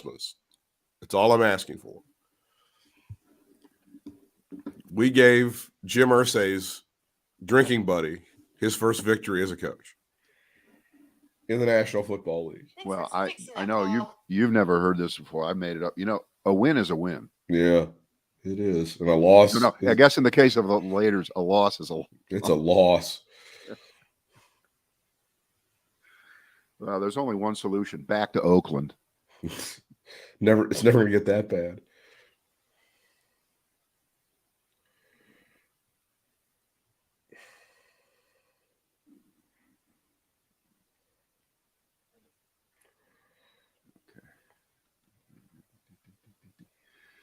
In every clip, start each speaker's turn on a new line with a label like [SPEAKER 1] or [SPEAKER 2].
[SPEAKER 1] That's all I'm asking for. We gave Jim Irsay's drinking buddy his first victory as a coach in the National Football League.
[SPEAKER 2] Well, I know you've never heard this before. I made it up. A win is a win.
[SPEAKER 1] Yeah, it is. And a loss.
[SPEAKER 2] No, I guess in the case of the Raiders, a loss is a loss.
[SPEAKER 1] It's a loss.
[SPEAKER 2] Well, there's only one solution: back to Oakland.
[SPEAKER 1] It's never going to get that bad.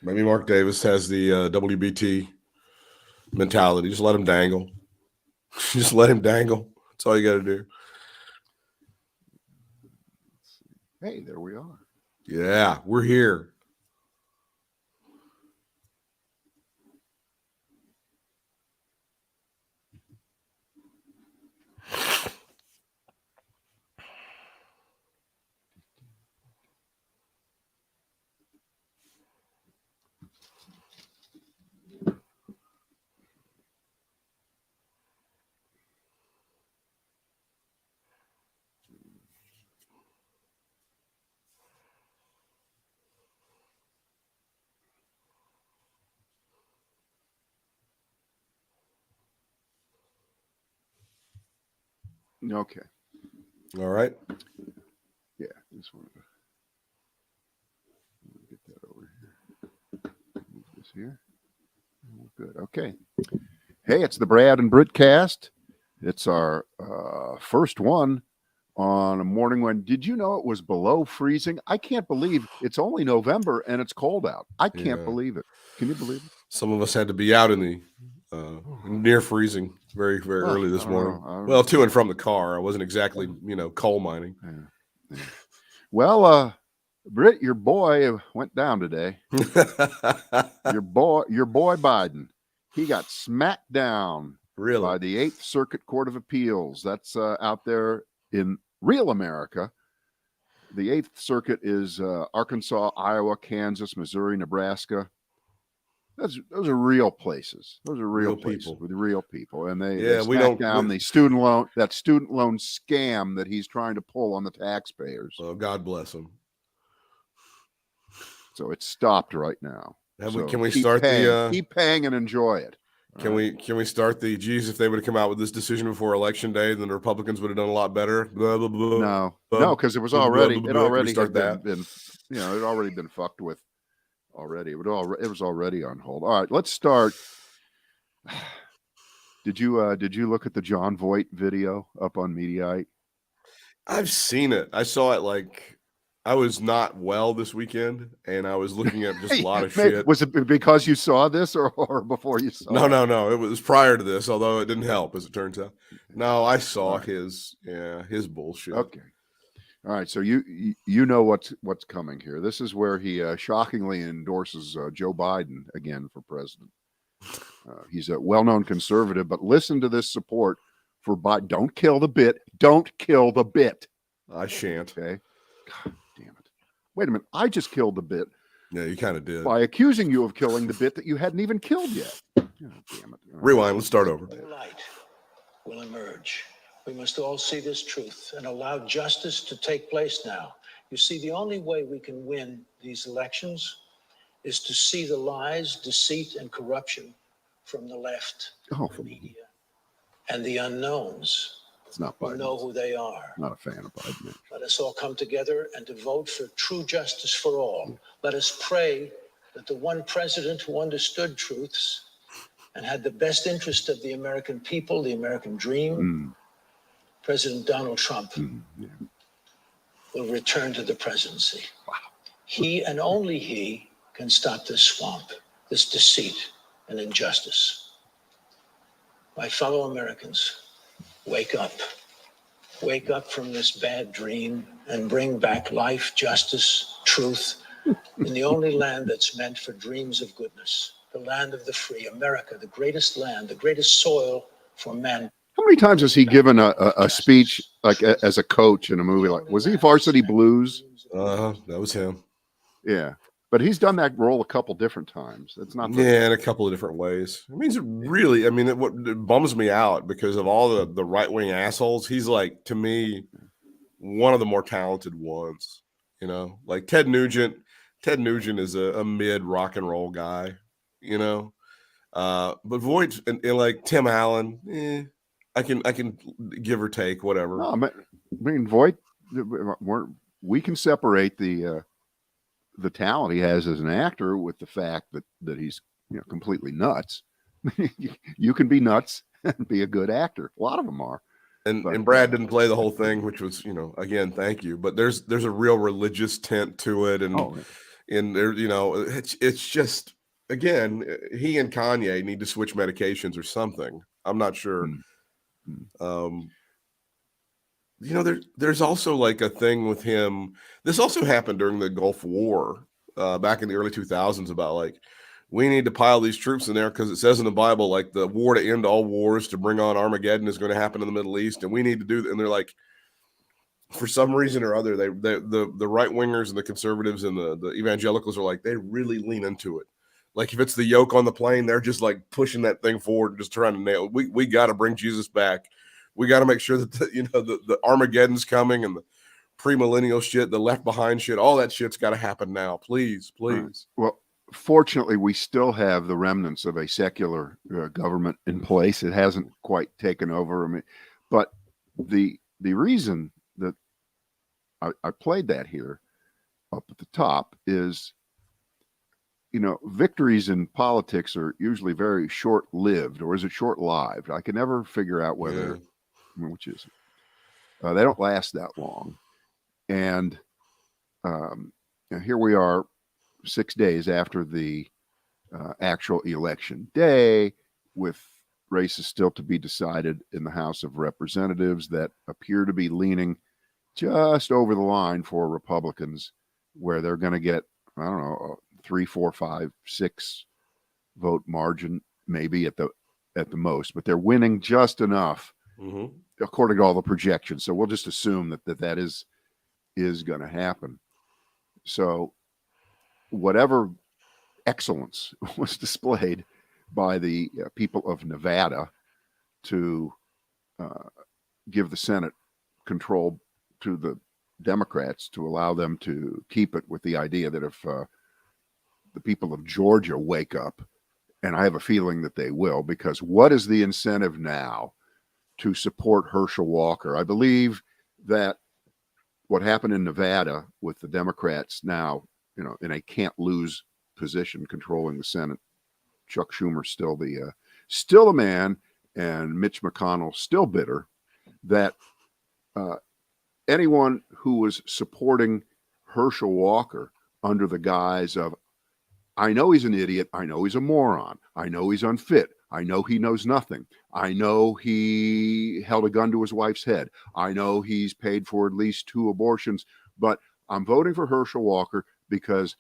[SPEAKER 1] Maybe Mark Davis has the WBT mentality. Just let him dangle. Just let him dangle. That's all you got to do.
[SPEAKER 2] Hey, there we are.
[SPEAKER 1] Yeah, we're here.
[SPEAKER 2] Okay.
[SPEAKER 1] All right.
[SPEAKER 2] Yeah, just wanted to get that over here. Move this here. Good. Okay. Hey, it's the Brad and Britt cast. It's our first one on a morning when, did you know it was below freezing? I can't believe it's only November and it's cold out. I can't believe it. Can you believe it?
[SPEAKER 1] Some of us had to be out in the near freezing very, very early this morning. Well, to and from the car. I wasn't exactly, coal mining.
[SPEAKER 2] Yeah. Well, Britt, your boy went down today. Your boy Biden, he got smacked down by the 8th Circuit Court of Appeals. That's out there in real America. The 8th Circuit is Arkansas, Iowa, Kansas, Missouri, Nebraska. Those are real places. Those are real places
[SPEAKER 1] people
[SPEAKER 2] with real people, and they smack down the student loan scam that he's trying to pull on the taxpayers.
[SPEAKER 1] Oh, God bless him.
[SPEAKER 2] So it's stopped right now.
[SPEAKER 1] Can we start
[SPEAKER 2] keep paying and enjoy it?
[SPEAKER 1] Can we start the geez, if they would have come out with this decision before Election Day, then the Republicans would have done a lot better. Blah, blah, blah,
[SPEAKER 2] no, because it was already
[SPEAKER 1] blah, blah, blah,
[SPEAKER 2] it already
[SPEAKER 1] start
[SPEAKER 2] had been it had already been fucked with already. It was already on hold. All right, let's start. Did you look at the John Voight video up on Mediaite?
[SPEAKER 1] I've seen it. I saw it I was not well this weekend, and I was looking at just a lot of shit.
[SPEAKER 2] Was it because you saw this or before you saw it?
[SPEAKER 1] No. It was prior to this, although it didn't help, as it turns out. No, I saw his bullshit.
[SPEAKER 2] Okay. All right. So you know what's coming here. This is where he shockingly endorses Joe Biden again for president. He's a well-known conservative, but listen to this support for Biden. Don't kill the bit. Don't kill the bit.
[SPEAKER 1] I shan't.
[SPEAKER 2] Okay. God damn it. Wait a minute. I just killed the bit.
[SPEAKER 1] Yeah, you kind of did.
[SPEAKER 2] By accusing you of killing the bit that you hadn't even killed yet. Oh, damn it.
[SPEAKER 1] Rewind. Let's start over.
[SPEAKER 3] Light will emerge. We must all see this truth and allow justice to take place now. You see, the only way we can win these elections is to see the lies, deceit, and corruption from the left, the media, and the unknowns.
[SPEAKER 2] It's not Biden.
[SPEAKER 3] We know who they are.
[SPEAKER 2] Not a fan of Biden.
[SPEAKER 3] Let us all come together and to vote for true justice for all. Let us pray that the one president who understood truths and had the best interest of the American people, the American dream, President Donald Trump, will return to the presidency. Wow. He and only he can stop this swamp, this deceit and injustice. My fellow Americans, wake up. Wake up from this bad dream and bring back life, justice, truth in the only land that's meant for dreams of goodness, the land of the free, America, the greatest land, the greatest soil for men.
[SPEAKER 2] How many times has he given a speech as a coach in a movie? Was he Varsity Blues?
[SPEAKER 1] That was him.
[SPEAKER 2] Yeah. But he's done that role a couple different times. It's not
[SPEAKER 1] in a couple of different ways. It means it bums me out because of all the right-wing assholes. He's like, to me, one of the more talented ones, like Ted Nugent. Ted Nugent is a mid rock and roll guy, but Voight and like Tim Allen, I can give or take whatever.
[SPEAKER 2] No, I mean Voight, we can separate the talent he has as an actor with the fact that he's completely nuts. You can be nuts and be a good actor. A lot of them are.
[SPEAKER 1] And Brad didn't play the whole thing, which was, again, thank you. But there's a real religious tint to it, and there, it's just, again, he and Kanye need to switch medications or something. I'm not sure. There's also like a thing with him. This also happened during the Gulf War, back in the early 2000s, about like, we need to pile these troops in there because it says in the Bible, like, the war to end all wars, to bring on Armageddon, is going to happen in the Middle East, and we need to do that. And they're like, for some reason or other, the right wingers and the conservatives and the evangelicals are like, they really lean into it. Like, if it's the yoke on the plane, they're just like pushing that thing forward and just trying to nail it. We got to bring Jesus back. We got to make sure that the Armageddon's coming, and the premillennial shit, the Left Behind shit, all that shit's got to happen now. Please.
[SPEAKER 2] Well, fortunately, we still have the remnants of a secular government in place. It hasn't quite taken over. I mean, but the reason that I played that here up at the top is, victories in politics are usually very short-lived, or is it short-lived? I can never figure out whether, which is, they don't last that long. And here we are, 6 days after the actual election day, with races still to be decided in the House of Representatives that appear to be leaning just over the line for Republicans, where they're going to get, I don't know, 3, 4, 5, 6 vote margin, maybe at the most, but they're winning just enough, according to all the projections. So we'll just assume that is going to happen. So whatever excellence was displayed by the people of Nevada to give the Senate control to the Democrats, to allow them to keep it, with the idea that if the people of Georgia wake up, and I have a feeling that they will, because what is the incentive now to support Herschel Walker? I believe that what happened in Nevada with the Democrats now, in a can't lose position controlling the Senate, Chuck Schumer still the man, and Mitch McConnell still bitter, that anyone who was supporting Herschel Walker under the guise of, I know he's an idiot, I know he's a moron, I know he's unfit, I know he knows nothing, I know he held a gun to his wife's head, I know he's paid for at least 2 abortions, but I'm voting for Herschel Walker because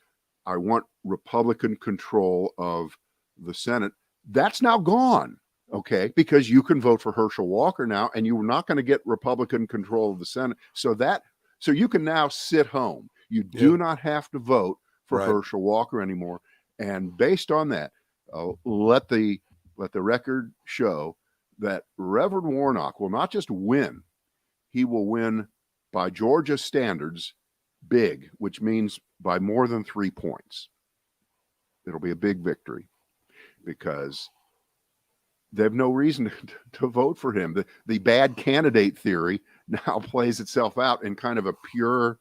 [SPEAKER 2] I want Republican control of the Senate. That's now gone, okay? Because you can vote for Herschel Walker now, and you're not going to get Republican control of the Senate. So you can now sit home. You do not have to vote for Herschel Walker anymore. And based on that, let the record show that Reverend Warnock will not just win, he will win by Georgia standards big, which means by more than 3 points. It'll be a big victory, because they have no reason to vote for him. The bad candidate theory now plays itself out in kind of a pure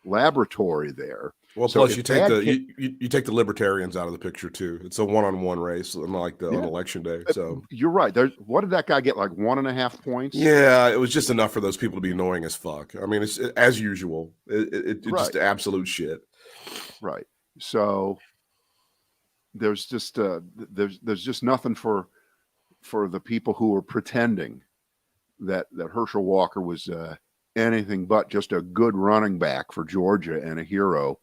[SPEAKER 2] laboratory there.
[SPEAKER 1] Well, so plus you take the libertarians out of the picture too. It's a one-on-one race, unlike on election day. So
[SPEAKER 2] you're right. What did that guy get? Like 1.5 points?
[SPEAKER 1] Yeah, it was just enough for those people to be annoying as fuck. I mean, it's as usual. It's just absolute shit.
[SPEAKER 2] Right. So there's just nothing for the people who are pretending that Herschel Walker was anything but just a good running back for Georgia and a hero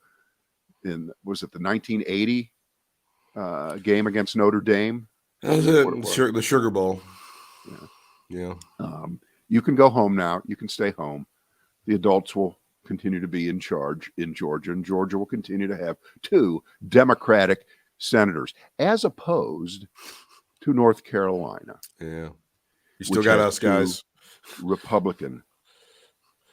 [SPEAKER 2] was it the 1980 game against Notre Dame?
[SPEAKER 1] That was it. The Sugar Bowl.
[SPEAKER 2] Yeah. You can go home now. You can stay home. The adults will continue to be in charge in Georgia, and Georgia will continue to have 2 Democratic senators, as opposed to North Carolina.
[SPEAKER 1] Yeah. You still got us, guys.
[SPEAKER 2] Republican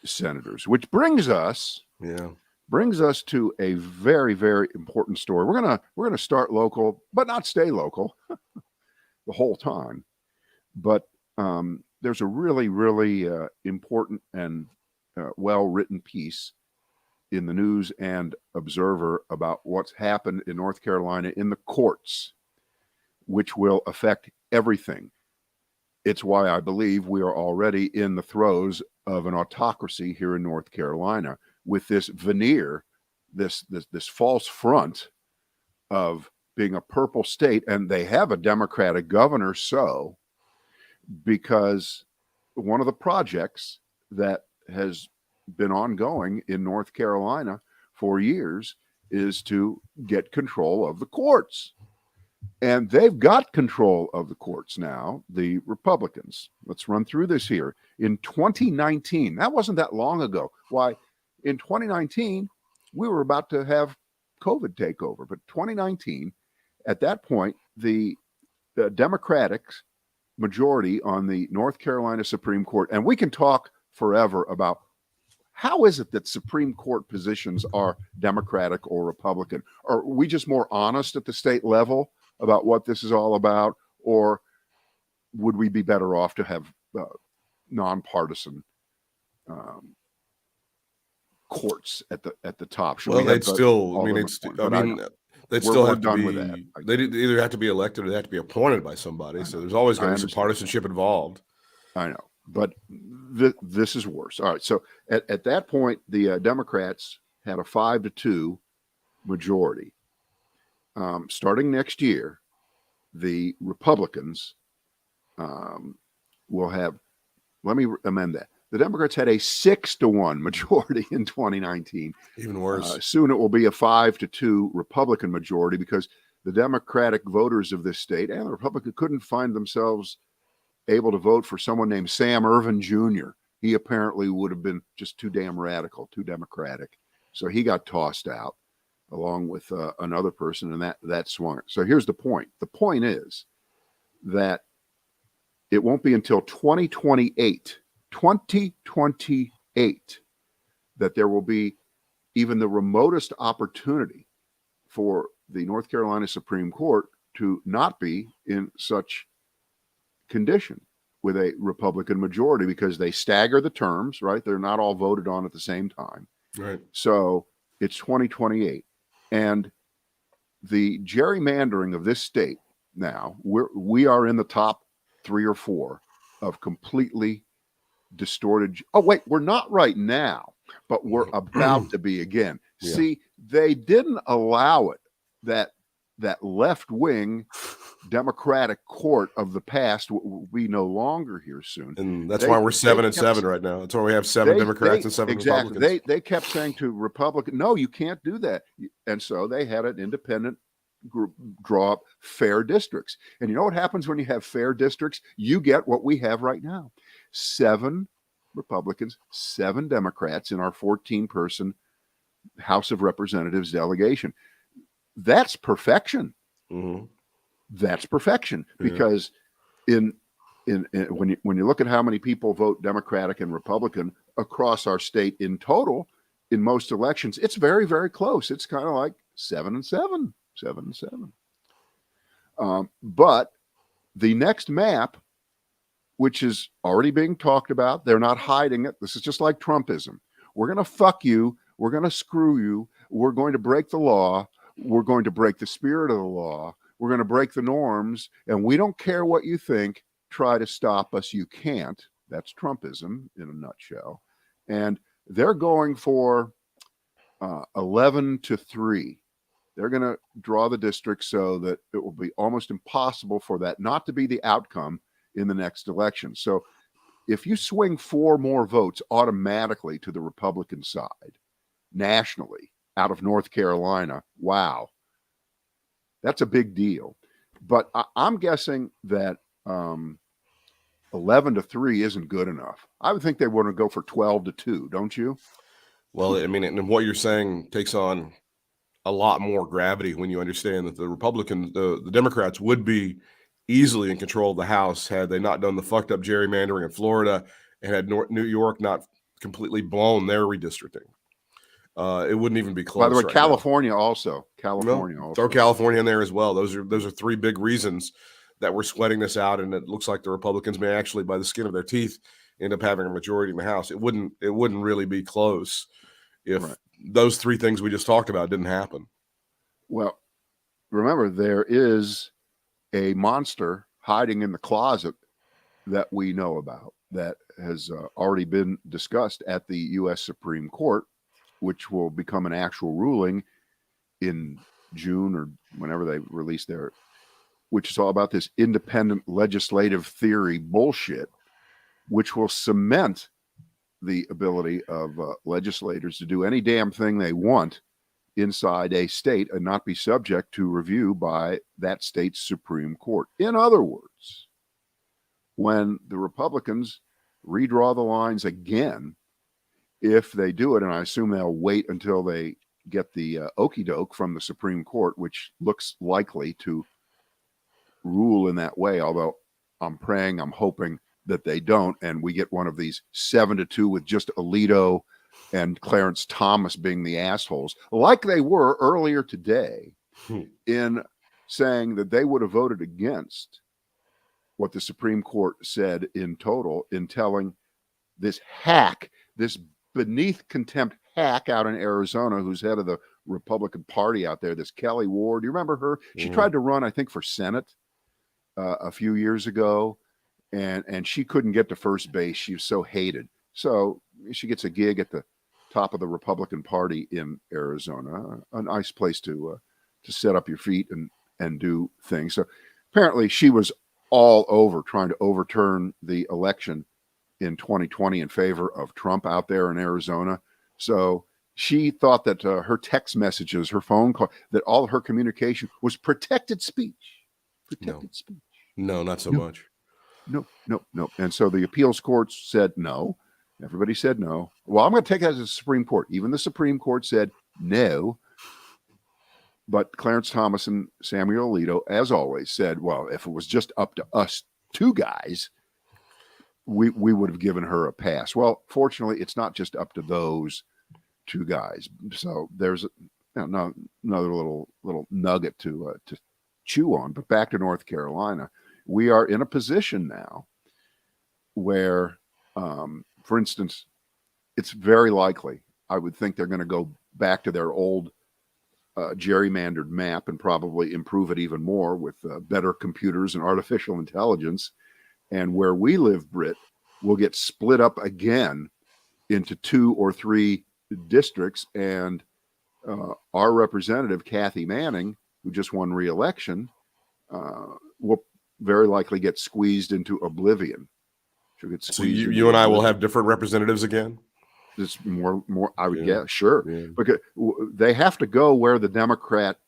[SPEAKER 2] senators, which brings us to a very, very important story. We're gonna start local, but not stay local the whole time. But there's a really, really important and well-written piece in the News and Observer about what's happened in North Carolina in the courts, which will affect everything. It's why I believe we are already in the throes of an autocracy here in North Carolina, with this veneer, this false front of being a purple state, and they have a Democratic governor. So, because one of the projects that has been ongoing in North Carolina for years is to get control of the courts. And they've got control of the courts now, the Republicans. Let's run through this here. In 2019, that wasn't that long ago. Why, in 2019, we were about to have COVID take over. But 2019, at that point, the Democratic majority on the North Carolina Supreme Court, and we can talk forever about how is it that Supreme Court positions are Democratic or Republican? Are we just more honest at the state level about what this is all about, or would we be better off to have nonpartisan courts at the top?
[SPEAKER 1] Well, they'd still. I mean, they'd still have to be. They either have to be elected or they have to be appointed by somebody. So there's always going to be some partisanship involved.
[SPEAKER 2] I know, but this is worse. All right, so at that point, the Democrats had a 5-2 majority. Starting next year, the Republicans will have, let me amend that. The Democrats had a 6-1 majority in 2019.
[SPEAKER 1] Even worse.
[SPEAKER 2] Soon it will be a 5-2 Republican majority, because the Democratic voters of this state and the Republican couldn't find themselves able to vote for someone named Sam Ervin Jr. He apparently would have been just too damn radical, too Democratic. So he got tossed out, along with another person, and that swung it. So here's the point. The point is that it won't be until 2028 that there will be even the remotest opportunity for the North Carolina Supreme Court to not be in such condition with a Republican majority, because they stagger the terms, right? They're not all voted on at the same time.
[SPEAKER 1] Right.
[SPEAKER 2] So it's 2028. And the gerrymandering of this state now, we are in the top 3 or 4 of completely distorted. Oh, wait, we're not right now, but we're about to be again. Yeah. See, they didn't allow it, that left-wing Democratic court of the past will be no longer here soon.
[SPEAKER 1] And that's why we're 7-7 right now. That's why we have 7 Democrats and 7 Republicans.
[SPEAKER 2] They kept saying to Republicans, no, you can't do that. And so they had an independent group draw up fair districts. And you know what happens when you have fair districts? You get what we have right now. 7 Republicans, 7 Democrats in our 14-person House of Representatives delegation. That's perfection.
[SPEAKER 1] Mm-hmm.
[SPEAKER 2] That's perfection, because when you look at how many people vote Democratic and Republican across our state in total, in most elections, it's very, very close. It's kind of like 7-7. But the next map, which is already being talked about, they're not hiding it. This is just like Trumpism. We're going to fuck you. We're going to screw you. We're going to break the law. We're going to break the spirit of the law. We're going to break the norms, and we don't care what you think. Try to stop us. You can't. That's Trumpism in a nutshell. And they're going for 11-3. They're going to draw the district so that it will be almost impossible for that not to be the outcome in the next election. So if you swing 4 more votes automatically to the Republican side nationally out of North Carolina, wow, that's a big deal. But I'm guessing that 11-3 isn't good enough. I would think they want to go for 12-2, don't you?
[SPEAKER 1] Well, I mean, and what you're saying takes on a lot more gravity when you understand that the Democrats would be easily in control of the House had they not done the fucked up gerrymandering in Florida and had New York not completely blown their redistricting. It wouldn't even be close.
[SPEAKER 2] By the way,
[SPEAKER 1] right
[SPEAKER 2] California also.
[SPEAKER 1] now. Throw California in there as well. Those are three big reasons that we're sweating this out, and it looks like the Republicans may actually, by the skin of their teeth, end up having a majority in the House. It wouldn't really be close if those three things we just talked about didn't happen.
[SPEAKER 2] Well, remember, there is a monster hiding in the closet that we know about that has already been discussed at the U.S. Supreme Court, which will become an actual ruling in June or whenever they release their, which is all about this independent legislative theory bullshit, which will cement the ability of legislators to do any damn thing they want inside a state and not be subject to review by that state's Supreme Court. In other words, when the Republicans redraw the lines again, if they do it, and I assume they'll wait until they get the okey doke from the Supreme Court, which looks likely to rule in that way, although I'm hoping that they don't, and we get one of these 7-2 with just Alito and Clarence Thomas being the assholes, like they were earlier today, in saying that they would have voted against what the Supreme Court said in total, in telling this hack, this beneath contempt hack out in Arizona, who's head of the Republican Party out there, this Kelly Ward. Do you remember her? She tried to run, I think, for Senate a few years ago, and she couldn't get to first base. She was so hated. So she gets a gig at the top of the Republican Party in Arizona, a nice place to set up your feet and do things. So apparently she was all over trying to overturn the election in 2020 in favor of Trump out there in Arizona. So she thought that her text messages, her phone call, that all of her communication was protected speech. Protected speech.
[SPEAKER 1] No, not so much.
[SPEAKER 2] No. And so the appeals courts said no. Everybody said no. Well, I'm going to take that as the Supreme Court. Even the Supreme Court said no. But Clarence Thomas and Samuel Alito, as always, said, well, if it was just up to us two guys, we would have given her a pass. Well, fortunately, it's not just up to those two guys. So there's another little nugget to chew on. But back to North Carolina, we are in a position now where, for instance, it's very likely, I would think they're going to go back to their old gerrymandered map and probably improve it even more with better computers and artificial intelligence. And where we live, Britt, will get split up again into 2 or 3 districts. And our representative, Kathy Manning, who just won re-election, will very likely get squeezed into oblivion. She'll get squeezed.
[SPEAKER 1] So you and I will have different representatives again?
[SPEAKER 2] It's more. I would guess, sure, because they have to go where the Democrat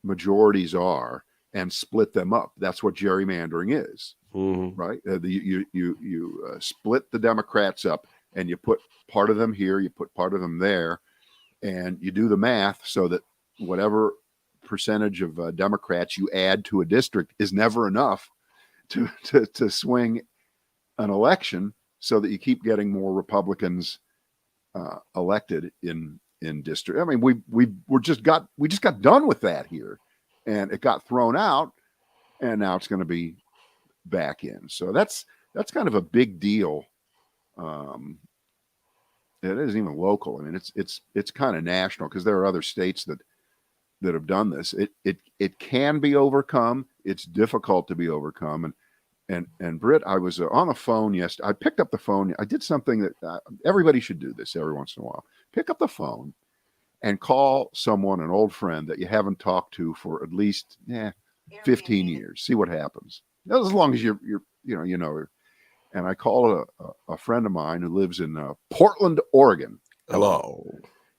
[SPEAKER 2] majorities are and split them up. That's what gerrymandering is, right? You split the Democrats up, and you put part of them here, you put part of them there, and you do the math so that whatever percentage of Democrats you add to a district is never enough to swing an election, so that you keep getting more Republicans elected in district. I mean, we just got done with that here, and it got thrown out, and now it's going to be back in. So that's kind of a big deal. It isn't even local. I mean, it's kind of national, because there are other states that have done this. It can be overcome. It's difficult to be overcome. And Britt, I was on the phone yesterday. I picked up the phone. I did something that everybody should do this every once in a while. Pick up the phone and call someone, an old friend that you haven't talked to for at least 15 years. See what happens. As long as you know. And I called a friend of mine who lives in Portland, Oregon.
[SPEAKER 1] Hello.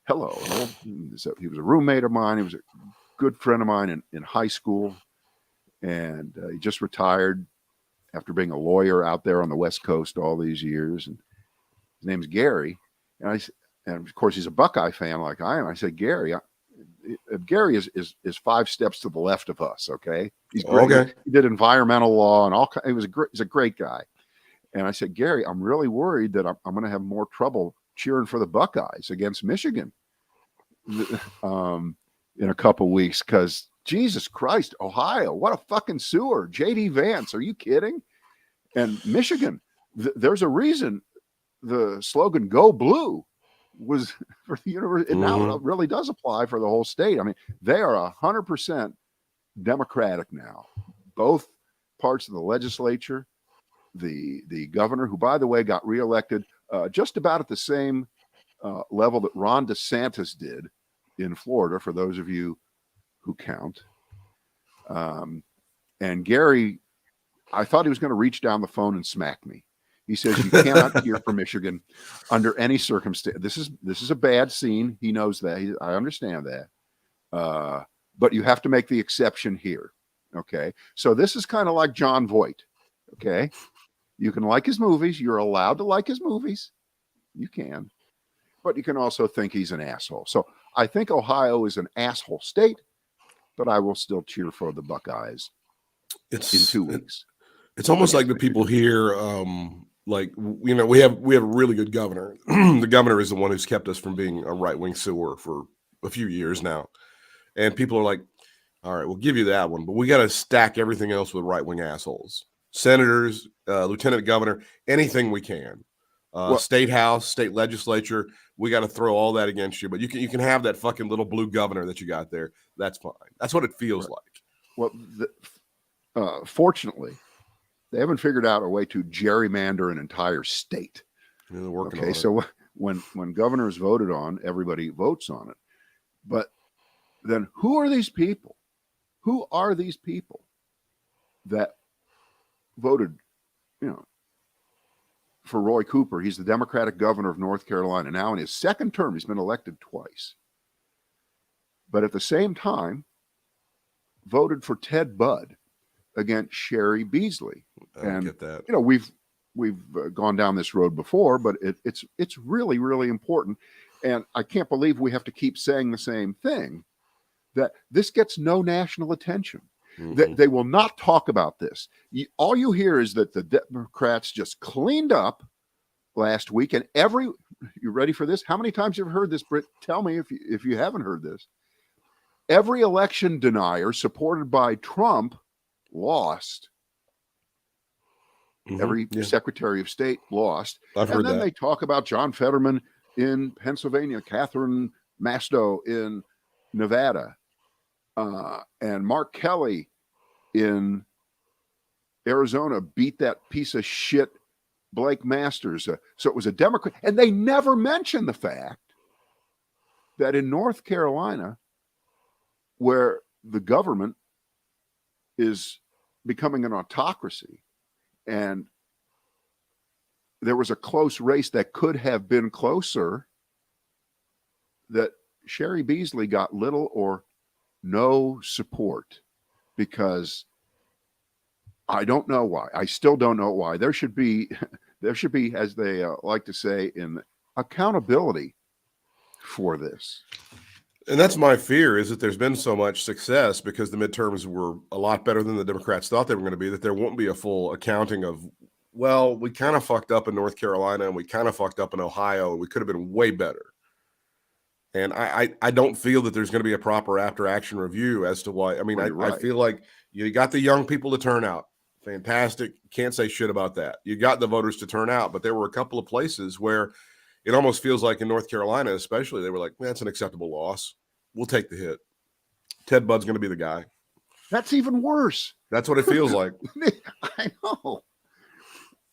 [SPEAKER 2] He was a roommate of mine. He was a good friend of mine in high school, and he just retired after being a lawyer out there on the West Coast all these years. And his name's Gary. And And of course, he's a Buckeye fan like I am. I said, Gary, Gary is 5 steps to the left of us. Okay. He's great.
[SPEAKER 1] Okay.
[SPEAKER 2] He did environmental law and all. He's a great guy. And I said, Gary, I'm really worried that I'm going to have more trouble cheering for the Buckeyes against Michigan in a couple weeks. Cause Jesus Christ, Ohio, what a fucking sewer. JD Vance. Are you kidding? And Michigan, there's a reason the slogan "Go Blue" was for the university. And now it really does apply for the whole state. I mean, they are 100% Democratic now. Both parts of the legislature, the governor, who by the way got reelected just about at the same level that Ron DeSantis did in Florida. For those of you who count, and Gary, I thought he was going to reach down the phone and smack me. He says, you cannot cheer for Michigan under any circumstance. This is a bad scene. He knows that. I understand that. But you have to make the exception here. Okay. So this is kind of like John Voight. Okay. You can like his movies. You're allowed to like his movies. You can. But you can also think he's an asshole. So I think Ohio is an asshole state, but I will still cheer for the Buckeyes in 2 weeks.
[SPEAKER 1] It's almost like the people here, like, you know, we have a really good governor. The governor is the one who's kept us from being a right-wing sewer for a few years now. And people are like, all right, we'll give you that one, but we got to stack everything else with right-wing assholes. Senators, lieutenant governor, anything we can. State house, state legislature, we got to throw all that against you. But you can have that fucking little blue governor that you got there. That's fine. That's what it feels like.
[SPEAKER 2] Well, fortunately, they haven't figured out a way to gerrymander an entire state.
[SPEAKER 1] Yeah, they're working on
[SPEAKER 2] Okay,
[SPEAKER 1] it.
[SPEAKER 2] so when governor is voted on, everybody votes on it. But then who are these people? Who are these people that voted, you know, for Roy Cooper? He's the Democratic governor of North Carolina. Now in his second term, he's been elected twice. But at the same time, voted for Ted Budd against Sherry Beasley.
[SPEAKER 1] I get that.
[SPEAKER 2] You know, we've gone down this road before, but it's really, really important. And I can't believe we have to keep saying the same thing, that this gets no national attention. They will not talk about this. All you hear is that the Democrats just cleaned up last week. And you ready for this? How many times have you heard this, Britt? Tell me if you haven't heard this. Every election denier supported by Trump lost. Every Secretary of State lost.
[SPEAKER 1] I've heard that.
[SPEAKER 2] They talk about John Fetterman in Pennsylvania, Catherine Masto in Nevada, and Mark Kelly in Arizona beat that piece of shit Blake Masters. So it was a Democrat. And they never mention the fact that in North Carolina, where the government is becoming an autocracy, and there was a close race that could have been closer, that Sherry Beasley got little or no support, because I don't know why. I still don't know why. There should be, as they like to say, in accountability for this.
[SPEAKER 1] And that's my fear, is that there's been so much success because the midterms were a lot better than the Democrats thought they were going to be, that there won't be a full accounting of, well, we kind of fucked up in North Carolina and we kind of fucked up in Ohio and we could have been way better. And I don't feel that there's going to be a proper after action review as to why. I mean, I feel like you got the young people to turn out. Fantastic. Can't say shit about that. You got the voters to turn out, but there were a couple of places where it almost feels like in North Carolina, especially, they were like, that's an acceptable loss. We'll take the hit. Ted Budd's going to be the guy.
[SPEAKER 2] That's even worse.
[SPEAKER 1] That's what it feels like.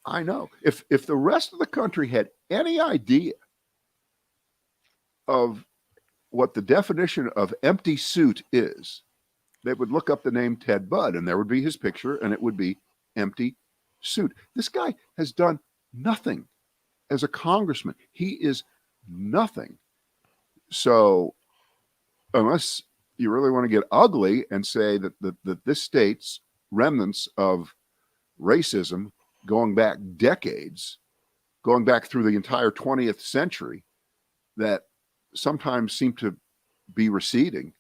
[SPEAKER 2] I know. If the rest of the country had any idea of what the definition of empty suit is, they would look up the name Ted Budd and there would be his picture and it would be empty suit. This guy has done nothing as a congressman. He is nothing. So unless you really want to get ugly and say that this state's remnants of racism going back decades, going back through the entire 20th century, that sometimes seem to be receding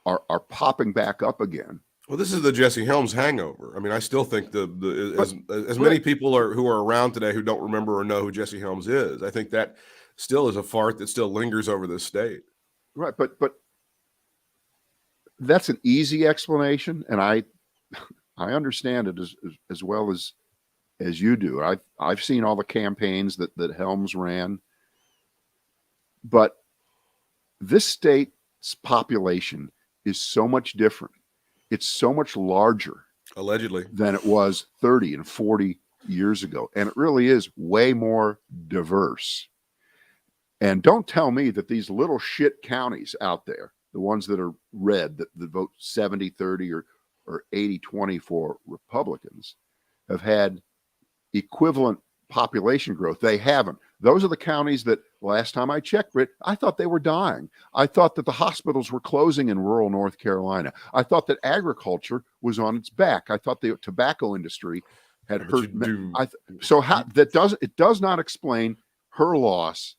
[SPEAKER 2] are popping back up again.
[SPEAKER 1] Well, this is the Jesse Helms hangover. I mean, I still think as many people who are around today who don't remember or know who Jesse Helms is, I think that still is a fart that still lingers over this state.
[SPEAKER 2] Right, but that's an easy explanation, and I understand it as well as you do. I've seen all the campaigns that Helms ran, but this state's population is so much different. It's so much larger,
[SPEAKER 1] allegedly,
[SPEAKER 2] than it was 30 and 40 years ago, and it really is way more diverse. And don't tell me that these little shit counties out there, the ones that are red, that vote 70-30 or 80-20 for Republicans, have had equivalent population growth. They haven't. Those are the counties that last time I checked, Britt, I thought they were dying. I thought that the hospitals were closing in rural North Carolina. I thought that agriculture was on its back. I thought the tobacco industry had hurt. It does not explain her loss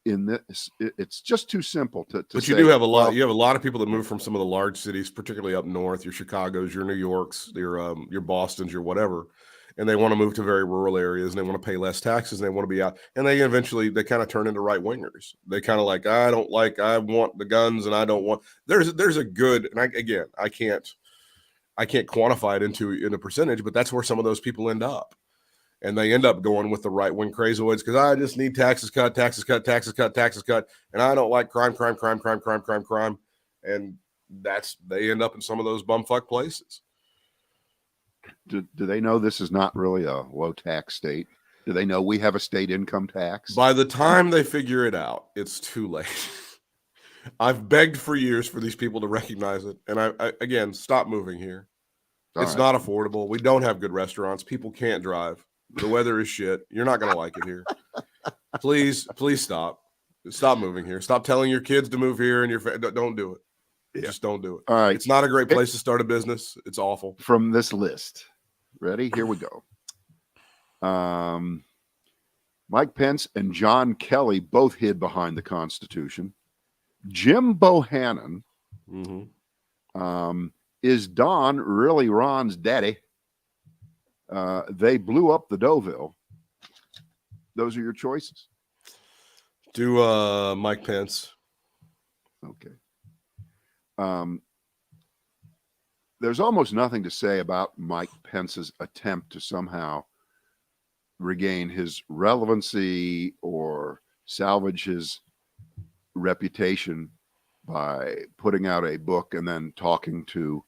[SPEAKER 2] in this. It's just too simple to
[SPEAKER 1] but
[SPEAKER 2] say.
[SPEAKER 1] You do have a lot. You have a lot of people that move from some of the large cities, particularly up north. Your Chicago's, your New York's, your Boston's, your whatever. And they want to move to very rural areas, and they want to pay less taxes, and they want to be out. And they eventually kind of turn into right wingers. They kind of like, I want the guns, and I don't want. There's a good, and I can't quantify it in a percentage, but that's where some of those people end up, and they end up going with the right wing crazoids because I just need taxes cut, and I don't like crime, and they end up in some of those bumfuck places.
[SPEAKER 2] Do they know this is not really a low tax state? Do they know we have a state income tax?
[SPEAKER 1] By the time they figure it out, it's too late. I've begged for years for these people to recognize it. And I again, stop moving here. It's not affordable. We don't have good restaurants. People can't drive. The weather is shit. You're not going to like it here. Please stop. Stop moving here. Stop telling your kids to move here and don't do it. Just don't do it.
[SPEAKER 2] All right.
[SPEAKER 1] It's not a great place to start a business. It's awful.
[SPEAKER 2] From this list. Ready? Here we go. Mike Pence and John Kelly both hid behind the Constitution. Jim Bohannon. Is Don really Ron's daddy? They blew up the Deauville. Those are your choices.
[SPEAKER 1] Do Mike Pence.
[SPEAKER 2] Okay. There's almost nothing to say about Mike Pence's attempt to somehow regain his relevancy or salvage his reputation by putting out a book and then talking to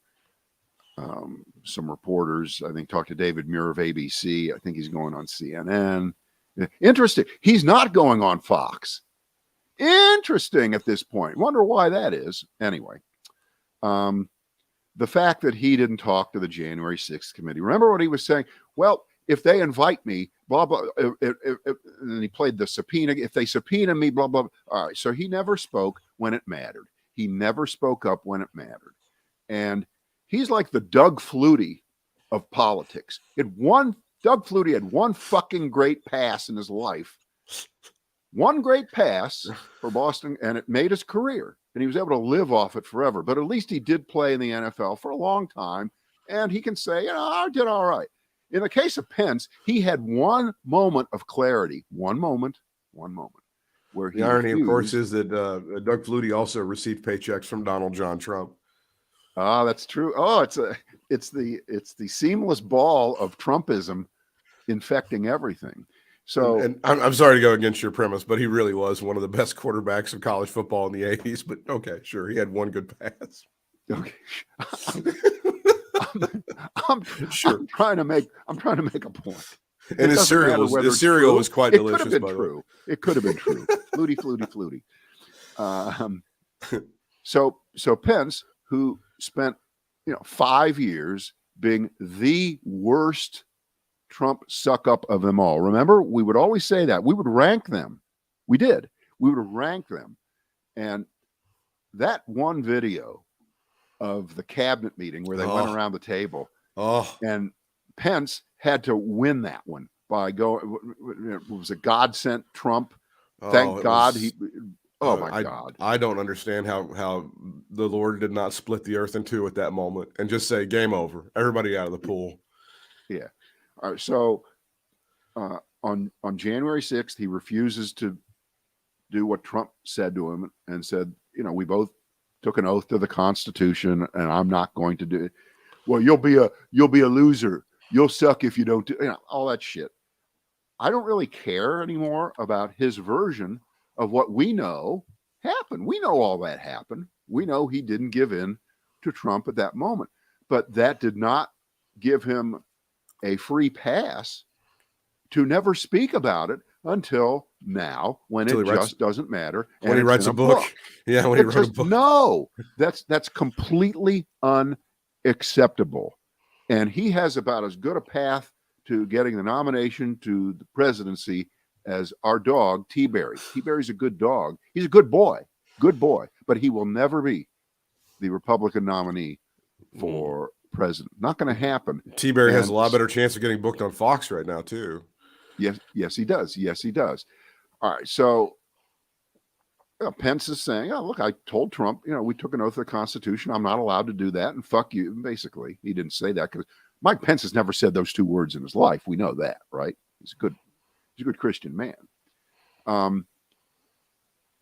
[SPEAKER 2] some reporters. I think talked to David Muir of ABC. I think he's going on CNN. Interesting. He's not going on Fox. Interesting at this point. Wonder why that is. Anyway. The fact that he didn't talk to the January 6th committee. Remember what he was saying? Well, if they invite me, blah, blah, and he played the subpoena. If they subpoena me, blah, blah. All right. So he never spoke when it mattered. He never spoke up when it mattered. And he's like the Doug Flutie of politics. Doug Flutie had one fucking great pass in his life. One great pass for Boston, and it made his career. And he was able to live off it forever. But at least he did play in the NFL for a long time. And he can say, I did all right. In the case of Pence, he had one moment of clarity. One moment. Where
[SPEAKER 1] the irony, of course, is that Doug Flutie also received paychecks from Donald John Trump.
[SPEAKER 2] Ah, that's true. Oh, it's the seamless ball of Trumpism infecting everything. So,
[SPEAKER 1] and I'm sorry to go against your premise, but he really was one of the best quarterbacks of college football in the 80s. But okay, sure, he had one good pass.
[SPEAKER 2] Okay, I'm trying to make a point.
[SPEAKER 1] And his cereal was quite delicious.
[SPEAKER 2] It could have been true. It could have been true. Flutie. So Pence, who spent 5 years being the worst Trump suck up of them all. Remember, we would always say that. We would rank them. We did. We would rank them. And that one video of the cabinet meeting where they went around the table, and Pence had to win that one by it was a God sent Trump. Thank God
[SPEAKER 1] was,
[SPEAKER 2] oh my God.
[SPEAKER 1] I don't understand how the Lord did not split the earth in two at that moment and just say game over, everybody out of the pool.
[SPEAKER 2] Yeah. All right. So on January 6th, he refuses to do what Trump said to him and said, we both took an oath to the Constitution, and I'm not going to do it. Well, you'll be a loser. You'll suck if you don't do all that shit. I don't really care anymore about his version of what we know happened. We know all that happened. We know he didn't give in to Trump at that moment, but that did not give him a free pass to never speak about it until now, when it just doesn't matter.
[SPEAKER 1] When he writes a book. Yeah, when he wrote a book.
[SPEAKER 2] No, that's completely unacceptable. And he has about as good a path to getting the nomination to the presidency as our dog, T-Berry. T-Berry's a good dog. He's a good boy, but he will never be the Republican nominee for president. Not going to happen.
[SPEAKER 1] T-Berry has a lot better chance of getting booked on Fox right now, too.
[SPEAKER 2] Yes, he does. Yes, he does. All right. So Pence is saying, oh, look, I told Trump, we took an oath of the Constitution. I'm not allowed to do that. And fuck you. Basically, he didn't say that because Mike Pence has never said those two words in his life. We know that, right? He's a good Christian man.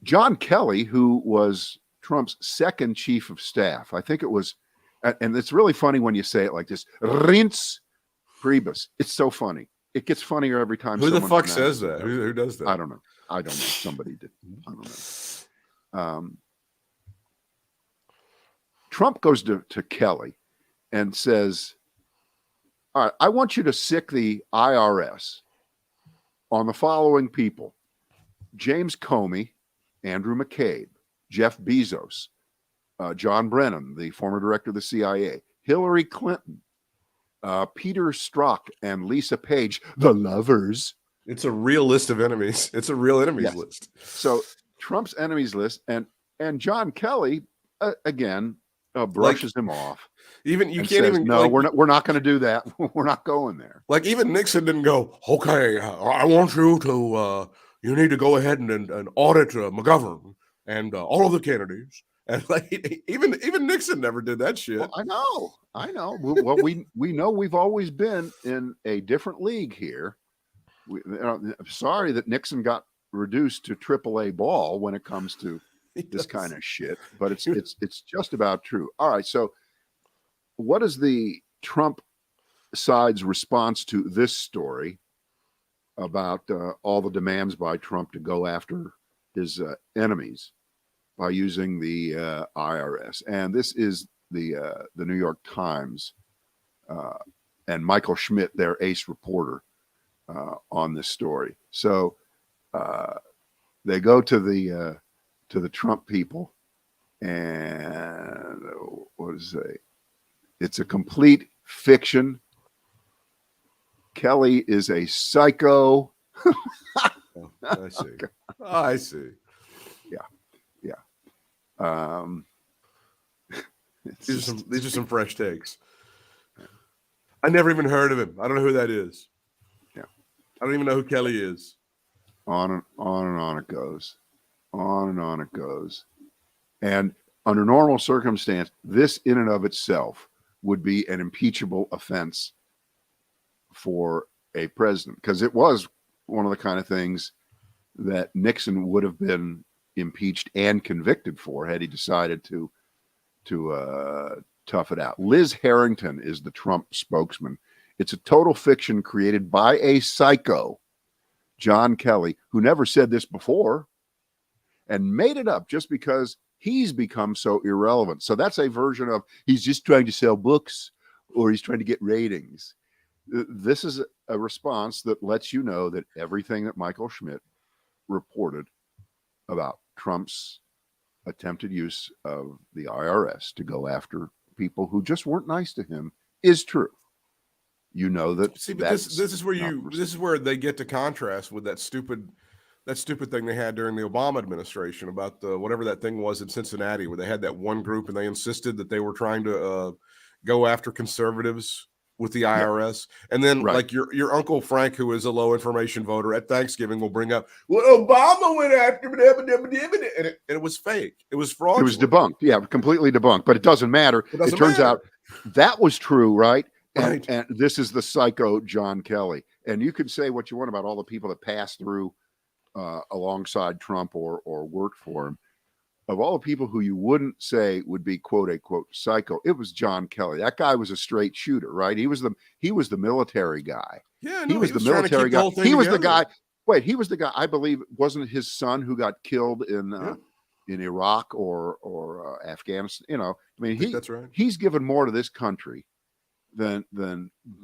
[SPEAKER 2] John Kelly, who was Trump's second chief of staff, I think it was, and it's really funny when you say it like this, Reince Priebus. It's so funny. It gets funnier every time.
[SPEAKER 1] Who the fuck says that? Who does that?
[SPEAKER 2] I don't know. Somebody did. I don't know. Trump goes to Kelly and says, all right, I want you to sick the IRS on the following people: James Comey, Andrew McCabe, Jeff Bezos, John Brennan, the former director of the CIA, Hillary Clinton, Peter Strzok, and Lisa Page, the lovers.
[SPEAKER 1] It's a real list of enemies. It's a real enemies list.
[SPEAKER 2] So Trump's enemies list, and John Kelly again brushes him off.
[SPEAKER 1] Even you can't
[SPEAKER 2] says,
[SPEAKER 1] even.
[SPEAKER 2] No, we're not going to do that. We're not going there.
[SPEAKER 1] Like even Nixon didn't go, okay, I want you to. You need to go ahead and audit McGovern and all of the Kennedys. And like even Nixon never did that shit.
[SPEAKER 2] Well, I know. Well, we know we've always been in a different league here. I'm sorry that Nixon got reduced to AAA ball when it comes to this kind of shit, but it's just about true. All right, so what is the Trump side's response to this story about all the demands by Trump to go after his enemies by using the IRS? And this is the New York Times and Michael Schmidt, their ace reporter, on this story. So they go to the Trump people, and what does it say? It's a complete fiction. Kelly is a psycho.
[SPEAKER 1] I see. I see. These are some fresh takes. I never even heard of him. I don't know who that is.
[SPEAKER 2] Yeah,
[SPEAKER 1] I don't even know who Kelly is.
[SPEAKER 2] On and on it goes. On and on it goes. And under normal circumstance, this in and of itself would be an impeachable offense for a president, because it was one of the kind of things that Nixon would have been impeached and convicted for had he decided to tough it out. Liz Harrington is the Trump spokesman. It's a total fiction created by a psycho, John Kelly, who never said this before and made it up just because he's become so irrelevant. So that's a version of he's just trying to sell books or he's trying to get ratings. This is a response that lets you know that everything that Michael Schmidt reported about Trump's attempted use of the IRS to go after people who just weren't nice to him is true. You know that.
[SPEAKER 1] See, but this is where they get to contrast with that stupid thing they had during the Obama administration about whatever that thing was in Cincinnati, where they had that one group and they insisted that they were trying to go after conservatives with the IRS. And then
[SPEAKER 2] Right.
[SPEAKER 1] like your Uncle Frank, who is a low information voter at Thanksgiving, will bring up, well, Obama went after me, and it was fake. It was fraudulent.
[SPEAKER 2] It was debunked. Yeah, completely debunked. But it doesn't matter. It turns out that was true, right? And this is the psycho John Kelly. And you can say what you want about all the people that passed through alongside Trump or worked for him. Of all the people who you wouldn't say would be quote unquote psycho, it was John Kelly. That guy was a straight shooter, right? He was the military guy.
[SPEAKER 1] Yeah,
[SPEAKER 2] he was the military guy. He was the guy. Wait, he was the guy. I believe wasn't his son who got killed in Iraq or Afghanistan. You know, I mean,
[SPEAKER 1] that's right.
[SPEAKER 2] He's given more to this country than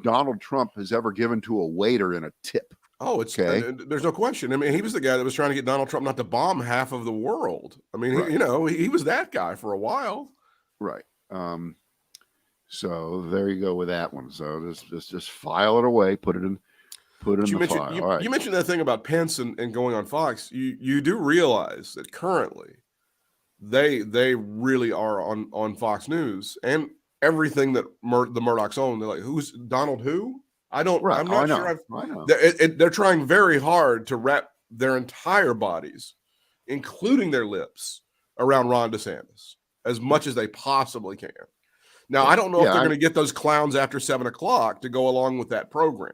[SPEAKER 2] Donald Trump has ever given to a waiter in a tip.
[SPEAKER 1] Oh, it's okay. There's no question. I mean, he was the guy that was trying to get Donald Trump not to bomb half of the world. I mean, he was that guy for a while.
[SPEAKER 2] Right. So there you go with that one. So just file it away, put it in the file. All right.
[SPEAKER 1] You mentioned that thing about Pence and going on Fox. You do realize that currently they really are on Fox News and everything that the Murdochs own. They're like, who's Donald who? I'm not sure.
[SPEAKER 2] I know.
[SPEAKER 1] They're trying very hard to wrap their entire bodies, including their lips, around Ron DeSantis as much as they possibly can. Now, I don't know if they're going to get those clowns after 7:00 to go along with that program,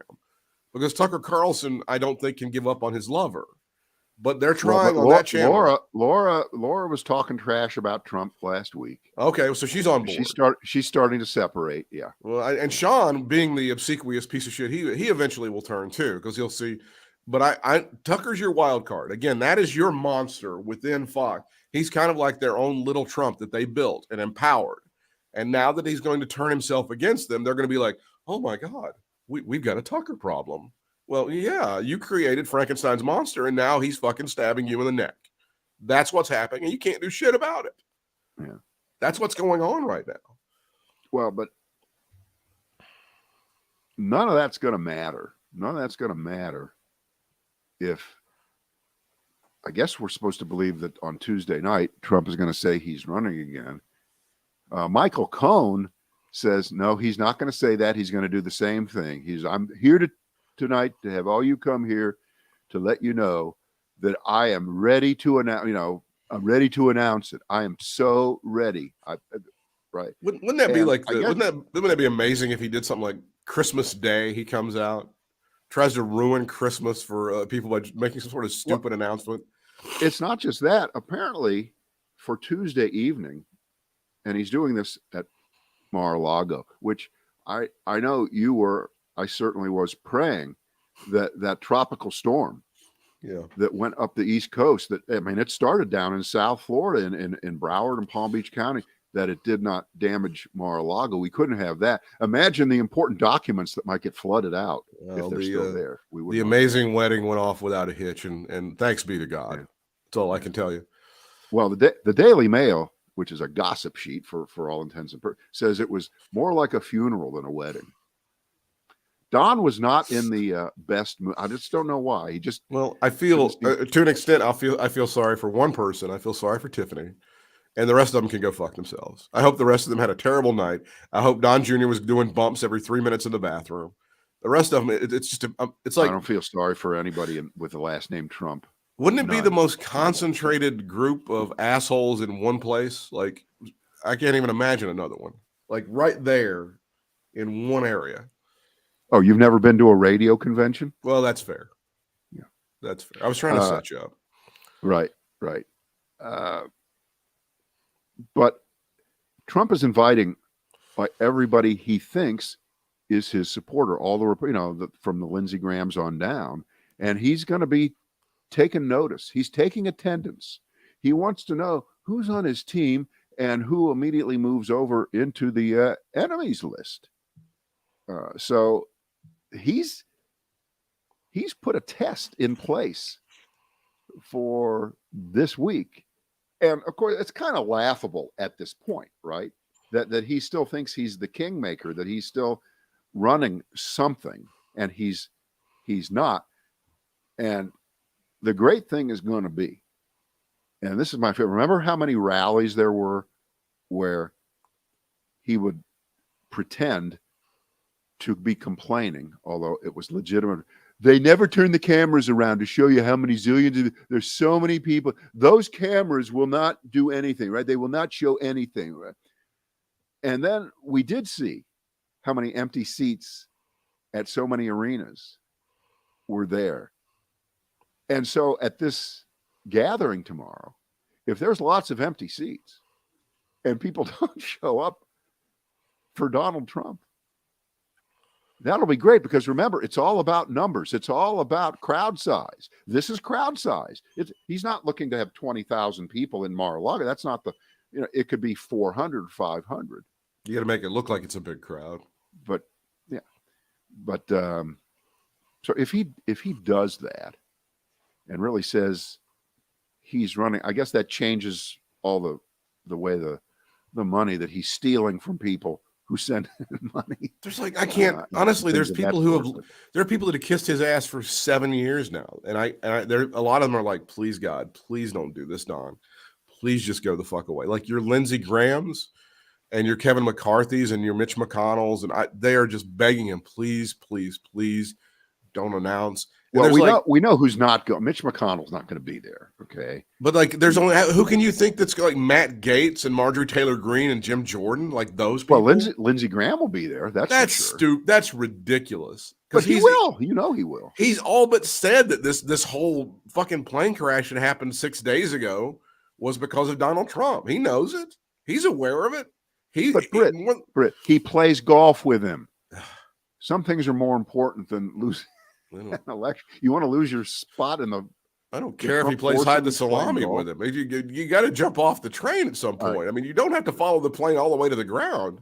[SPEAKER 1] because Tucker Carlson, I don't think, can give up on his lover. But they're trying on that channel.
[SPEAKER 2] Laura was talking trash about Trump last week.
[SPEAKER 1] Okay, so she's on board.
[SPEAKER 2] She's starting to separate. Yeah.
[SPEAKER 1] Well, and Sean, being the obsequious piece of shit, he eventually will turn too, because he'll see. But Tucker's your wild card. Again, that is your monster within Fox. He's kind of like their own little Trump that they built and empowered. And now that he's going to turn himself against them, they're going to be like, oh my God, we've got a Tucker problem. Well, yeah, you created Frankenstein's monster, and now he's fucking stabbing you in the neck. That's what's happening, and you can't do shit about it.
[SPEAKER 2] Yeah.
[SPEAKER 1] That's what's going on right now.
[SPEAKER 2] Well, but none of that's going to matter. None of that's going to matter if, I guess we're supposed to believe that on Tuesday night, Trump is going to say he's running again. Michael Cohen says, no, he's not going to say that. He's going to do the same thing. I'm here tonight to have all you come here to let you know that I am ready to announce, I'm ready to announce it. I am so ready. Right.
[SPEAKER 1] Wouldn't that be like, wouldn't that be amazing if he did something like Christmas Day? He comes out, tries to ruin Christmas for people by making some sort of stupid announcement.
[SPEAKER 2] It's not just that. Apparently for Tuesday evening, and he's doing this at Mar-a-Lago, which I know you were, I certainly was praying that tropical storm that went up the East Coast, it started down in South Florida in Broward and Palm Beach County, that it did not damage Mar-a-Lago. We couldn't have that. Imagine the important documents that might get flooded out if they're still there.
[SPEAKER 1] The amazing wedding went off without a hitch, and thanks be to God. Yeah. That's all I can tell you.
[SPEAKER 2] Well, the Daily Mail, which is a gossip sheet for all intents and purposes, says it was more like a funeral than a wedding. Don was not in the best mood. I just don't know why.
[SPEAKER 1] I feel to an extent, I feel sorry for one person. I feel sorry for Tiffany, and the rest of them can go fuck themselves. I hope the rest of them had a terrible night. I hope Don Jr. was doing bumps every 3 minutes in the bathroom. The rest of them, it's like,
[SPEAKER 2] I don't feel sorry for anybody with the last name Trump.
[SPEAKER 1] Wouldn't it be the most concentrated group of assholes in one place? Like, I can't even imagine another one. Like right there in one area.
[SPEAKER 2] Oh, you've never been to a radio convention?
[SPEAKER 1] Well, that's fair.
[SPEAKER 2] Yeah,
[SPEAKER 1] that's fair. I was trying to set you up.
[SPEAKER 2] Right. But Trump is inviting everybody he thinks is his supporter, all from the Lindsey Grahams on down, and he's going to be taking notice. He's taking attendance. He wants to know who's on his team and who immediately moves over into the enemies list. So he's put a test in place for this week. And of course, it's kind of laughable at this point, right? That he still thinks he's the kingmaker, that he's still running something, and he's not. And the great thing is going to be, and this is my favorite, remember how many rallies there were where he would pretend to be complaining, although it was legitimate. They never turn the cameras around to show you how many zillions. There's so many people. Those cameras will not do anything, right? They will not show anything, right? And then we did see how many empty seats at so many arenas were there. And so at this gathering tomorrow, if there's lots of empty seats and people don't show up for Donald Trump, that'll be great, because remember, it's all about numbers. It's all about crowd size. This is crowd size. He's not looking to have 20,000 people in Mar-a-Lago. That's not it could be 400, 500.
[SPEAKER 1] You got to make it look like it's a big crowd.
[SPEAKER 2] But yeah, so if he does that and really says he's running, I guess that changes all the way the money that he's stealing from people who send money.
[SPEAKER 1] There's I can't honestly. There's people there are people that have kissed his ass for 7 years now, and there a lot of them are like, please God, please don't do this, Don. Please just go the fuck away. Like your Lindsey Grahams and your Kevin McCarthy's and your Mitch McConnell's, and they are just begging him, please, please, please, don't announce. And
[SPEAKER 2] well, we know who's not going. Mitch McConnell's not going to be there. Okay,
[SPEAKER 1] but there's only who can you think that's like Matt Gaetz and Marjorie Taylor Greene and Jim Jordan, like those people?
[SPEAKER 2] Well, Lindsey Graham will be there. That's
[SPEAKER 1] stupid. That's ridiculous.
[SPEAKER 2] But he will. He will.
[SPEAKER 1] He's all but said that this whole fucking plane crash that happened 6 days ago was because of Donald Trump. He knows it. He's aware of it.
[SPEAKER 2] Britt, he plays golf with him. Some things are more important than losing an election. You want to lose your spot in the.
[SPEAKER 1] I don't care if he plays hide the salami with him. You got to jump off the train at some point. Right. I mean, you don't have to follow the plane all the way to the ground.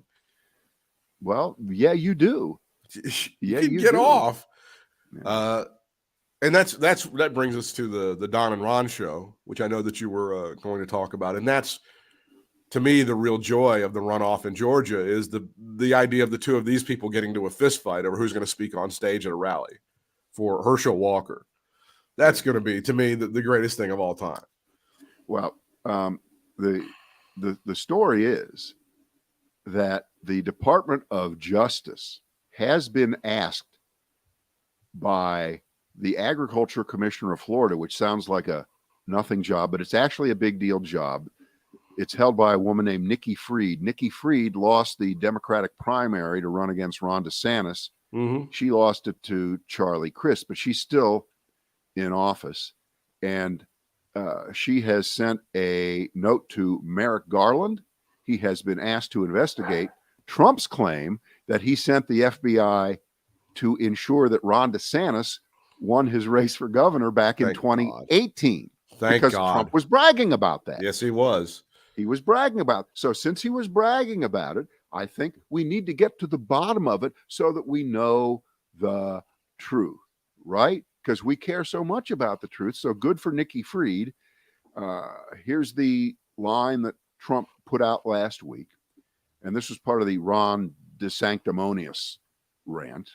[SPEAKER 2] Well, yeah, you do.
[SPEAKER 1] You get off. Yeah. And that brings us to the Don and Ron show, which I know that you were going to talk about, and that's. To me, the real joy of the runoff in Georgia is the idea of the two of these people getting to a fist fight over who's going to speak on stage at a rally for Herschel Walker. That's going to be, to me, the greatest thing of all time.
[SPEAKER 2] Well, the story is that the Department of Justice has been asked by the Agriculture Commissioner of Florida, which sounds like a nothing job, but it's actually a big deal job. It's held by a woman named Nikki Fried. Nikki Fried lost the Democratic primary to run against Ron DeSantis. Mm-hmm. She lost it to Charlie Crist, but she's still in office. And she has sent a note to Merrick Garland. He has been asked to investigate Trump's claim that he sent the FBI to ensure that Ron DeSantis won his race for governor back in 2018.
[SPEAKER 1] Because
[SPEAKER 2] Trump was bragging about that.
[SPEAKER 1] Yes, he was.
[SPEAKER 2] He was bragging about it. So since he was bragging about it, I think we need to get to the bottom of it so that we know the truth, right? Because we care so much about the truth. So good for Nikki Fried. Here's the line that Trump put out last week. And this was part of the Ron DeSanctimonious rant.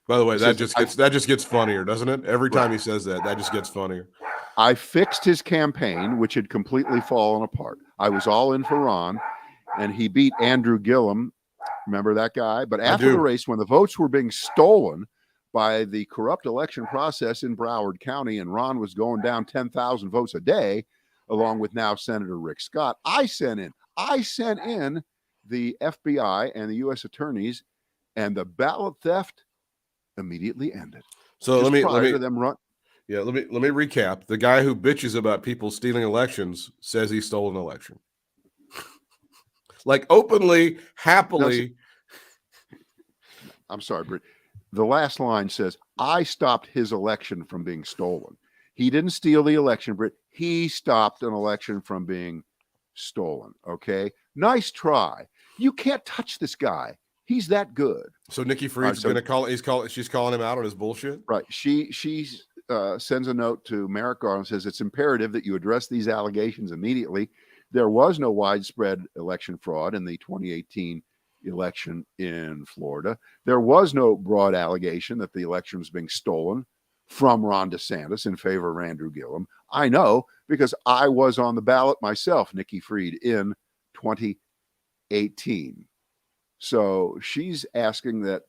[SPEAKER 1] By the way, that just gets funnier, doesn't it? Every time he says that just gets funnier.
[SPEAKER 2] I fixed his campaign, which had completely fallen apart. I was all in for Ron, and he beat Andrew Gillum. Remember that guy? But after the race, when the votes were being stolen by the corrupt election process in Broward County, and Ron was going down 10,000 votes a day, along with now Senator Rick Scott, I sent in the FBI and the U.S. attorneys, and the ballot theft immediately ended.
[SPEAKER 1] So let me recap. The guy who bitches about people stealing elections says he stole an election. Like openly, happily.
[SPEAKER 2] I'm sorry, Britt. The last line says, I stopped his election from being stolen. He didn't steal the election, Britt. He stopped an election from being stolen. Okay. Nice try. You can't touch this guy. He's that good.
[SPEAKER 1] So Nikki Fried's going to call. She's calling him out on his bullshit.
[SPEAKER 2] Right. She sends a note to Merrick Garland, says it's imperative that you address these allegations immediately. There was no widespread election fraud in the 2018 election in Florida. There was no broad allegation that the election was being stolen from Ron DeSantis in favor of Andrew Gillum. I know because I was on the ballot myself, Nikki Fried, in 2018. So she's asking that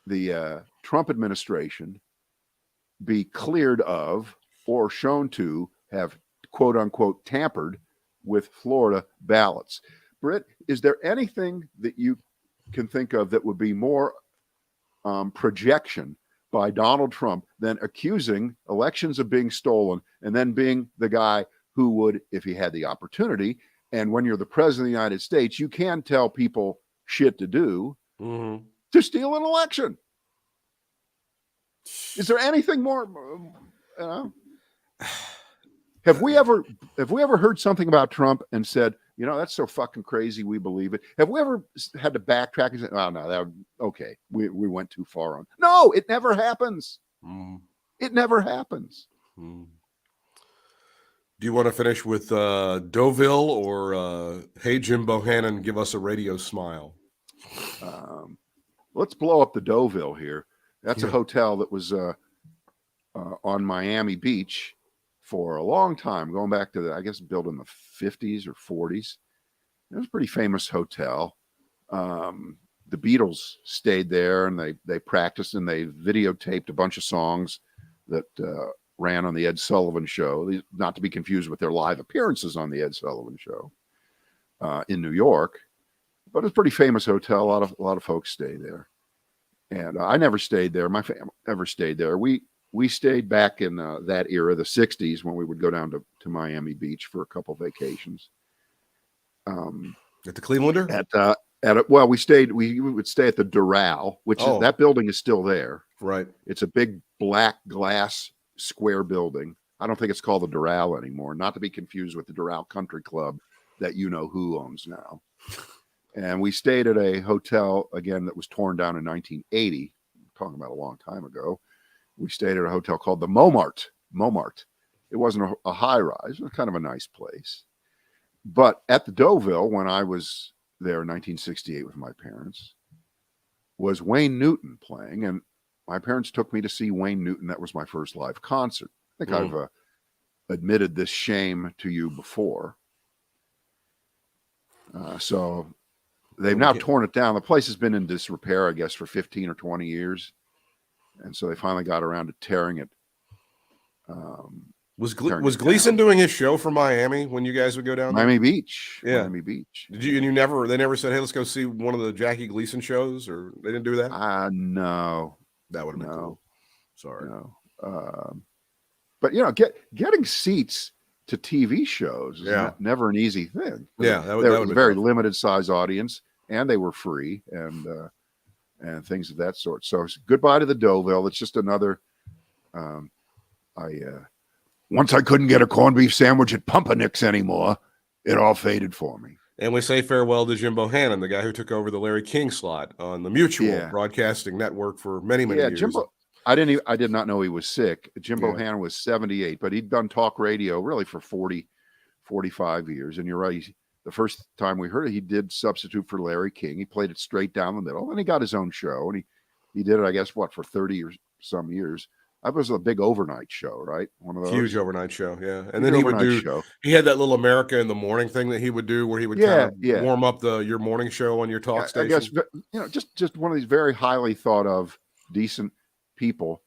[SPEAKER 2] the Trump administration be cleared of or shown to have, quote unquote, tampered with Florida ballots. Britt, is there anything that you can think of that would be more projection by Donald Trump than accusing elections of being stolen and then being the guy who would, if he had the opportunity, and when you're the president of the United States, you can tell people shit to do, to steal an election? Is there anything more? Have we ever heard something about Trump and said, that's so fucking crazy, we believe it? Have we ever had to backtrack and say, oh no, okay, we went too far on? No, it never happens. It never happens.
[SPEAKER 1] Do you want to finish with Deauville or Hey Jim Bohannon, give us a radio smile?
[SPEAKER 2] Let's blow up the Deauville here. That's a hotel that was on Miami Beach for a long time, going back to I guess built in the 50s or 40s. It was a pretty famous hotel. The Beatles stayed there, and they practiced, and they videotaped a bunch of songs that ran on the Ed Sullivan Show, not to be confused with their live appearances on the Ed Sullivan Show in New York. But it's a pretty famous hotel. A lot of folks stay there, and I never stayed there. My family never stayed there. We stayed back in that era, the 60s, when we would go down to Miami Beach for a couple vacations.
[SPEAKER 1] At the Clevelander?
[SPEAKER 2] We would stay at the Doral, which is, that building is still there.
[SPEAKER 1] Right.
[SPEAKER 2] It's a big black glass square building. I don't think it's called the Doral anymore, not to be confused with the Doral Country Club that who owns now. And we stayed at a hotel, again, that was torn down in 1980. I'm talking about a long time ago. We stayed at a hotel called the Momart. It wasn't a high rise. It was kind of a nice place. But at the Deauville, when I was there in 1968 with my parents, was Wayne Newton playing. And my parents took me to see Wayne Newton. That was my first live concert. I think I've admitted this shame to you before. So they've now torn it down. The place has been in disrepair, I guess, for 15 or 20 years. And so they finally got around to tearing it.
[SPEAKER 1] Was Gleason doing his show from Miami when you guys would go down there?
[SPEAKER 2] Miami Beach.
[SPEAKER 1] Yeah.
[SPEAKER 2] Miami Beach.
[SPEAKER 1] They never said, hey, let's go see one of the Jackie Gleason shows, or they didn't do that?
[SPEAKER 2] No.
[SPEAKER 1] That would have been cool. Sorry.
[SPEAKER 2] No. But, getting seats to TV shows is never an easy thing.
[SPEAKER 1] Yeah.
[SPEAKER 2] That was a very limited size audience, and they were free and things of that sort. So goodbye to the Deauville. It's just another, once I couldn't get a corned beef sandwich at Pumpernicks anymore, it all faded for me.
[SPEAKER 1] And we say farewell to Jim Bohannon, the guy who took over the Larry King slot on the Mutual Broadcasting Network for many, many years.
[SPEAKER 2] I did not know he was sick. Jim Bohannon was 78, but he'd done talk radio really for 40, 45 years. And you're right. The first time we heard it, he did substitute for Larry King. He played it straight down the middle, and he got his own show. And he did it, I guess, for 30 or some years. That was a big overnight show, right? One of those
[SPEAKER 1] huge overnight show, yeah. And then he would do. He had that little America in the Morning thing that he would do, where he would kind of warm up your morning show on your talk station.
[SPEAKER 2] I guess just one of these very highly thought of, decent people,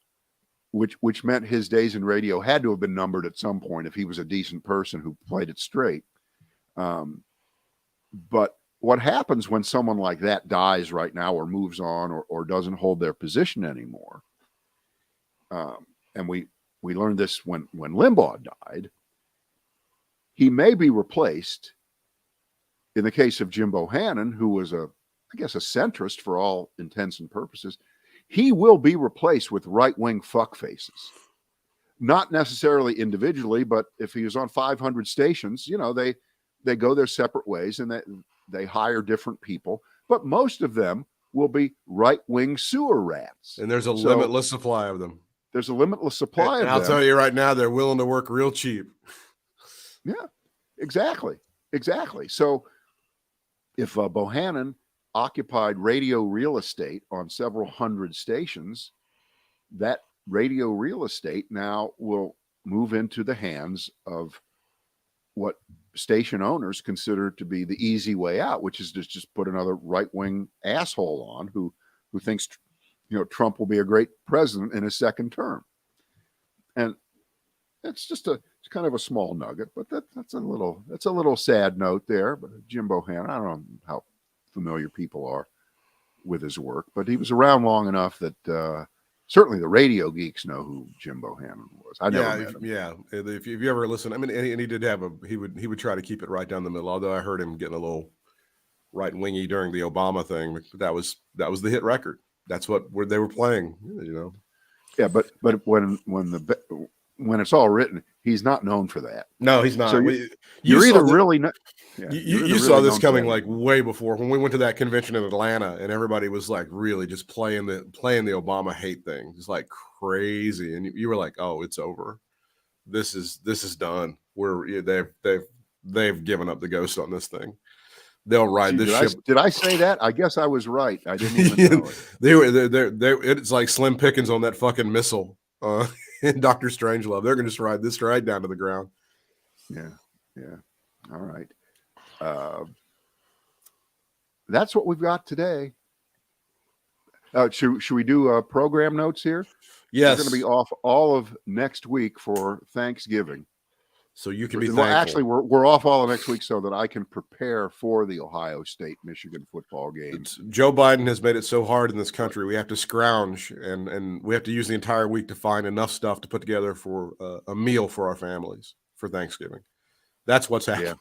[SPEAKER 2] which meant his days in radio had to have been numbered at some point if he was a decent person who played it straight. But what happens when someone like that dies right now, or moves on, or doesn't hold their position anymore? And we learned this when Limbaugh died. He may be replaced, in the case of Jim Bohannon, who was a centrist for all intents and purposes. He will be replaced with right-wing fuckfaces. Not necessarily individually, but if he was on 500 stations, they go their separate ways, and they hire different people. But most of them will be right-wing sewer rats.
[SPEAKER 1] And there's a limitless supply of them.
[SPEAKER 2] There's a limitless supply of them.
[SPEAKER 1] I'll tell you right now, they're willing to work real cheap.
[SPEAKER 2] Yeah, exactly. So if Bohannon occupied radio real estate on several hundred stations, that radio real estate now will move into the hands of what station owners consider to be the easy way out, which is to just put another right-wing asshole on who thinks Trump will be a great president in his second term. And it's kind of a small nugget, but that's a little sad note there. But Jim Bohannon, I don't know how familiar people are with his work, but he was around long enough that certainly the radio geeks know who Jim Bohannon was. I never met him.
[SPEAKER 1] Yeah. If you ever listen, I mean, and he did have he would try to keep it right down the middle. Although I heard him getting a little right wingy during the Obama thing. That was the hit record. That's what they were playing.
[SPEAKER 2] Yeah, but when it's all written, he's not known for that.
[SPEAKER 1] No, he's not.
[SPEAKER 2] So you're either really not. Yeah,
[SPEAKER 1] you saw this coming like way before when we went to that convention in Atlanta, and everybody was like really just playing the Obama hate thing, just like crazy, and you were like, "Oh, it's over. This is done. They've given up the ghost on this thing. They'll ride this ship."
[SPEAKER 2] Did I say that? I guess I was right. I didn't even know
[SPEAKER 1] it. It's like Slim Pickens on that fucking missile in Dr. Strangelove. They're going to just ride this right down to the ground.
[SPEAKER 2] Yeah. All right. That's what we've got today. Should we do program notes here?
[SPEAKER 1] Yes.
[SPEAKER 2] We're going to be off all of next week for Thanksgiving.
[SPEAKER 1] So you can be thankful.
[SPEAKER 2] Actually, we're off all of next week so that I can prepare for the Ohio State-Michigan football game.
[SPEAKER 1] Joe Biden has made it so hard in this country. We have to scrounge, and we have to use the entire week to find enough stuff to put together for a meal for our families for Thanksgiving. That's what's happening.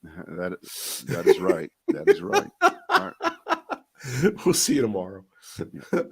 [SPEAKER 2] Yeah. That is right. That is right. All right.
[SPEAKER 1] We'll see you tomorrow.
[SPEAKER 2] Yeah.